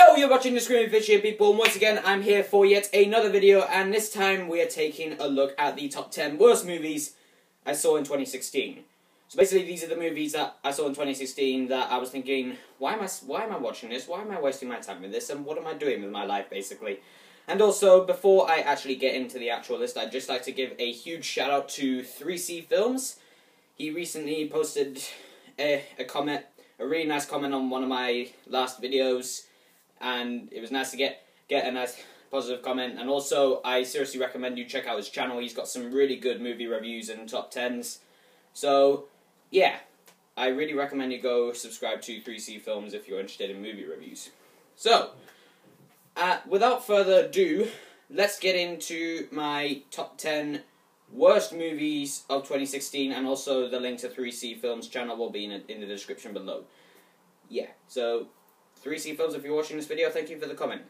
Yo, you're watching the Screaming Fish here, people, and once again, I'm here for yet another video, and this time we are taking a look at the top 10 worst movies I saw in 2016. So basically, these are the movies that I saw in 2016 that I was thinking, why am I watching this? Why am I wasting my time with this? And what am I doing with my life, basically? And also, before I actually get into the actual list, I'd just like to give a huge shout out to 3C Films. He recently posted a comment, a really nice comment on one of my last videos, and it was nice to get a nice positive comment. And also, I seriously recommend you check out his channel. He's got some really good movie reviews and top 10s. So, yeah, I really recommend you go subscribe to 3C Films if you're interested in movie reviews. So, without further ado, let's get into my top 10 worst movies of 2016, and also the link to 3C Films channel will be in the description below. Yeah, so 3C Films, if you're watching this video, thank you for the comment.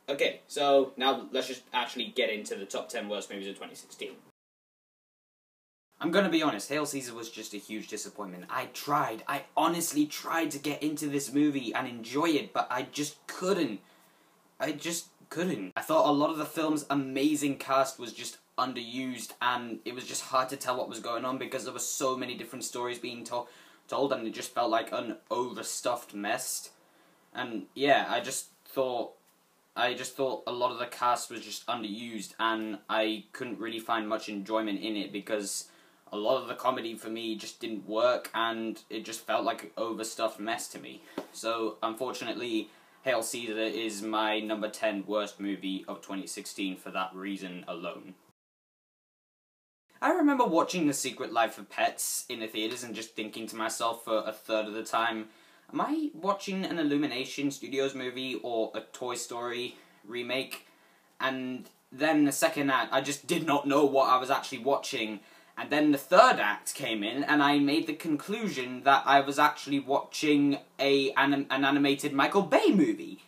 Okay, so now let's just actually get into the top 10 worst movies of 2016. I'm gonna be honest, Hail Caesar was just a huge disappointment. I honestly tried to get into this movie and enjoy it, but I just couldn't. I thought a lot of the film's amazing cast was just underused, and it was just hard to tell what was going on because there were so many different stories being told, and it just felt like an overstuffed mess. And yeah, I just thought a lot of the cast was just underused, and I couldn't really find much enjoyment in it because a lot of the comedy for me just didn't work, and it just felt like an overstuffed mess to me. So unfortunately, Hail Caesar is my number 10 worst movie of 2016 for that reason alone. I remember watching The Secret Life of Pets in the theaters and just thinking to myself for a third of the time, am I watching an Illumination Studios movie or a Toy Story remake? And then the second act, I just did not know what I was actually watching. And then the third act came in, and I made the conclusion that I was actually watching an animated Michael Bay movie.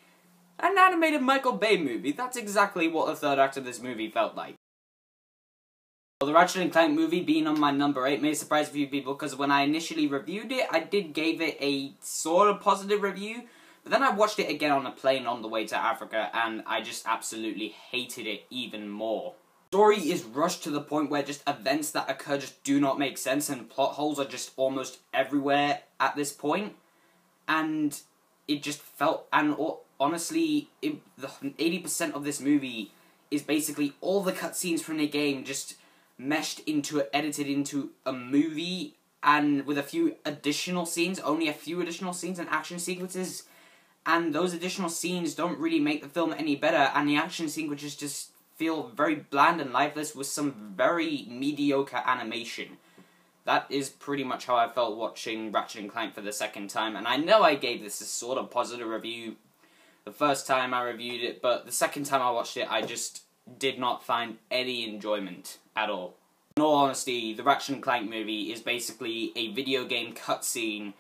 An animated Michael Bay movie. That's exactly what the third act of this movie felt like. Well, the Ratchet & Clank movie being on my number 8 may surprise a few people, because when I initially reviewed it, I did give it a sort of positive review, but then I watched it again on a plane on the way to Africa, and I just absolutely hated it even more. The story is rushed to the point where just events that occur just do not make sense, and plot holes are just almost everywhere at this point, and it just felt, and honestly, the 80% of this movie is basically all the cutscenes from the game just edited into a movie, and with a few additional scenes, only a few additional scenes and action sequences, and those additional scenes don't really make the film any better, and the action sequences just feel very bland and lifeless with some very mediocre animation. That is pretty much how I felt watching Ratchet & Clank for the second time, and I know I gave this a sort of positive review the first time I reviewed it, but the second time I watched it, I just did not find any enjoyment at all. In all honesty, the Ratchet & Clank movie is basically a video game cutscene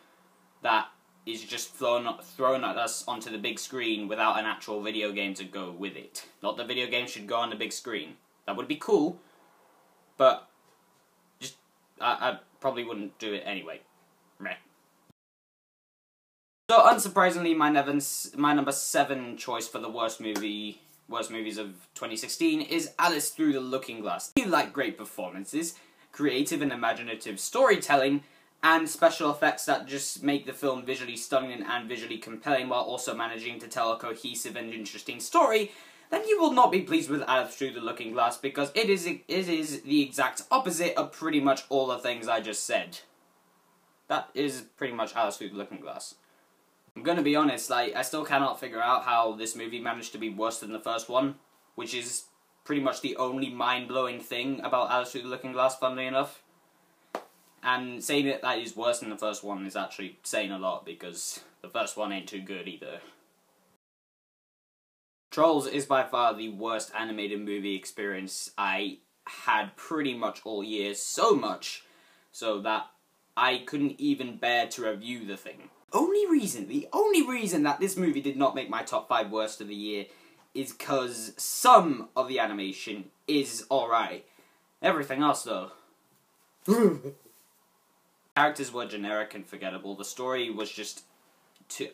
that is just thrown at us onto the big screen without an actual video game to go with it. Not that video games should go on the big screen. That would be cool, but just I probably wouldn't do it anyway. Meh. So unsurprisingly, my number 7 choice for the worst movies of 2016 is Alice Through the Looking Glass. You like great performances, creative and imaginative storytelling, and special effects that just make the film visually stunning and visually compelling while also managing to tell a cohesive and interesting story, then you will not be pleased with Alice Through the Looking Glass, because it is the exact opposite of pretty much all the things I just said. That is pretty much Alice Through the Looking Glass. I'm gonna be honest, I still cannot figure out how this movie managed to be worse than the first one, which is pretty much the only mind-blowing thing about Alice Through the Looking Glass, funnily enough. And saying that is worse than the first one is actually saying a lot, because the first one ain't too good either. Trolls is by far the worst animated movie experience I had pretty much all year, so much so that I couldn't even bear to review the thing. The only reason that this movie did not make my top 5 worst of the year is because some of the animation is alright. Everything else, though. Characters were generic and forgettable. The story was just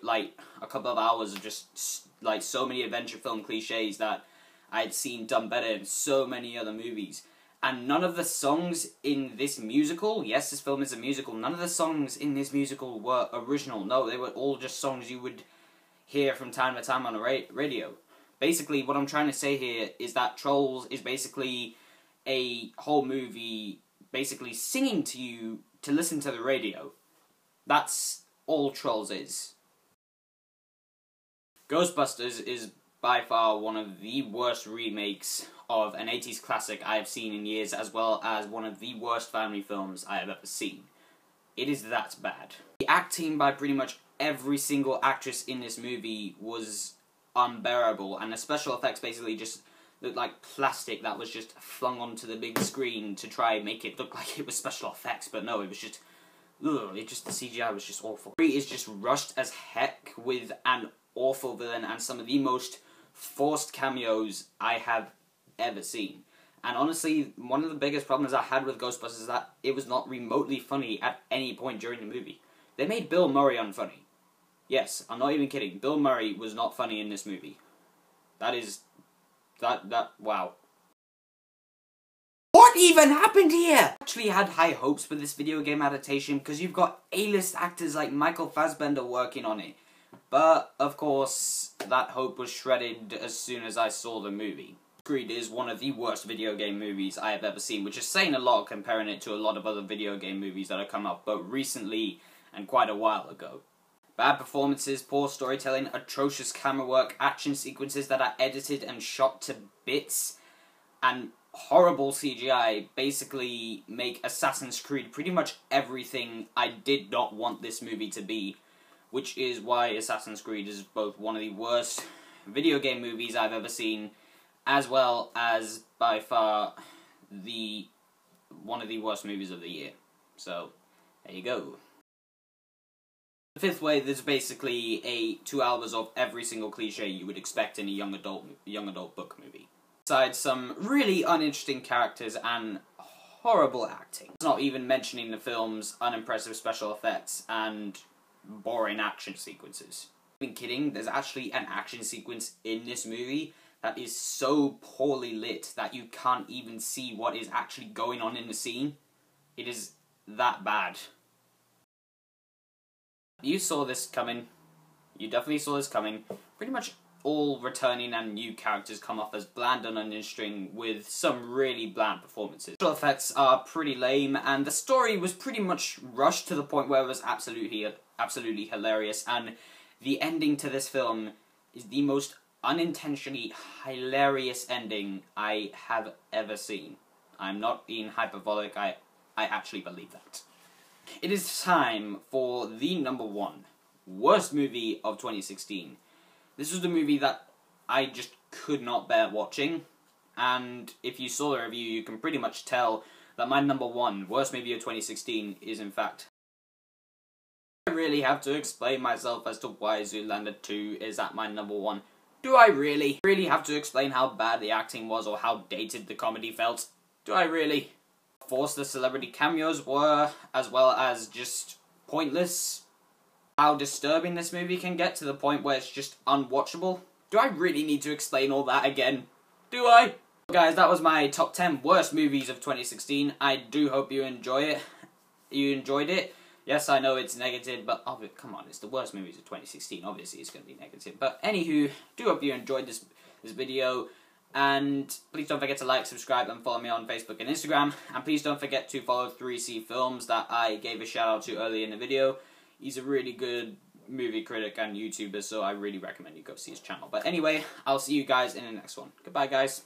like a couple of hours of just like so many adventure film cliches that I'd seen done better in so many other movies. And none of the songs in this musical, yes, this film is a musical, none of the songs in this musical were original. No, they were all just songs you would hear from time to time on a radio. Basically, what I'm trying to say here is that Trolls is basically a whole movie basically singing to you to listen to the radio. That's all Trolls is. Ghostbusters is by far one of the worst remakes of an 80s classic I have seen in years, as well as one of the worst family films I have ever seen. It is that bad. The acting by pretty much every single actress in this movie was unbearable, and the special effects basically just looked like plastic that was just flung onto the big screen to try and make it look like it was special effects, but no, it was just, ugh, the CGI was just awful. It is just rushed as heck with an awful villain and some of the most forced cameos I have ever seen. And honestly, one of the biggest problems I had with Ghostbusters is that it was not remotely funny at any point during the movie. They made Bill Murray unfunny. Yes, I'm not even kidding. Bill Murray was not funny in this movie. Wow. What even happened here? I actually had high hopes for this video game adaptation because you've got A-list actors like Michael Fassbender working on it. But, of course, that hope was shredded as soon as I saw the movie. Creed is one of the worst video game movies I have ever seen, which is saying a lot comparing it to a lot of other video game movies that have come out both recently and quite a while ago. Bad performances, poor storytelling, atrocious camera work, action sequences that are edited and shot to bits, and horrible CGI basically make Assassin's Creed pretty much everything I did not want this movie to be, which is why Assassin's Creed is both one of the worst video game movies I've ever seen, as well as by far one of the worst movies of the year. So, there you go. The Fifth Wave is basically 2 hours of every single cliche you would expect in a young adult book movie. Besides some really uninteresting characters and horrible acting. It's not even mentioning the film's unimpressive special effects and boring action sequences. I'm not kidding, there's actually an action sequence in this movie that is so poorly lit that you can't even see what is actually going on in the scene. It is that bad. You saw this coming. You definitely saw this coming. Pretty much all returning and new characters come off as bland and uninteresting with some really bland performances. Special effects are pretty lame, and the story was pretty much rushed to the point where it was absolutely hilarious, and the ending to this film is the most unintentionally hilarious ending I have ever seen. I'm not being hyperbolic, I actually believe that. It is time for the number one worst movie of 2016. This was the movie that I just could not bear watching, and if you saw the review, you can pretty much tell that my number one worst movie of 2016 is in fact... I really have to explain myself as to why Zoolander 2 is at my number one. Do I really? Really have to explain how bad the acting was or how dated the comedy felt? Do I really? Forced the celebrity cameos were, as well as just pointless. How disturbing this movie can get to the point where it's just unwatchable. Do I really need to explain all that again? Do I? Guys, that was my top 10 worst movies of 2016. I do hope you enjoy it. You enjoyed it. Yes, I know it's negative, but come on, it's the worst movies of 2016. Obviously, it's going to be negative. But anywho, do hope you enjoyed this video. And please don't forget to like, subscribe, and follow me on Facebook and Instagram. And please don't forget to follow 3C Films that I gave a shout out to earlier in the video. He's a really good movie critic and YouTuber, so I really recommend you go see his channel. But anyway, I'll see you guys in the next one. Goodbye, guys.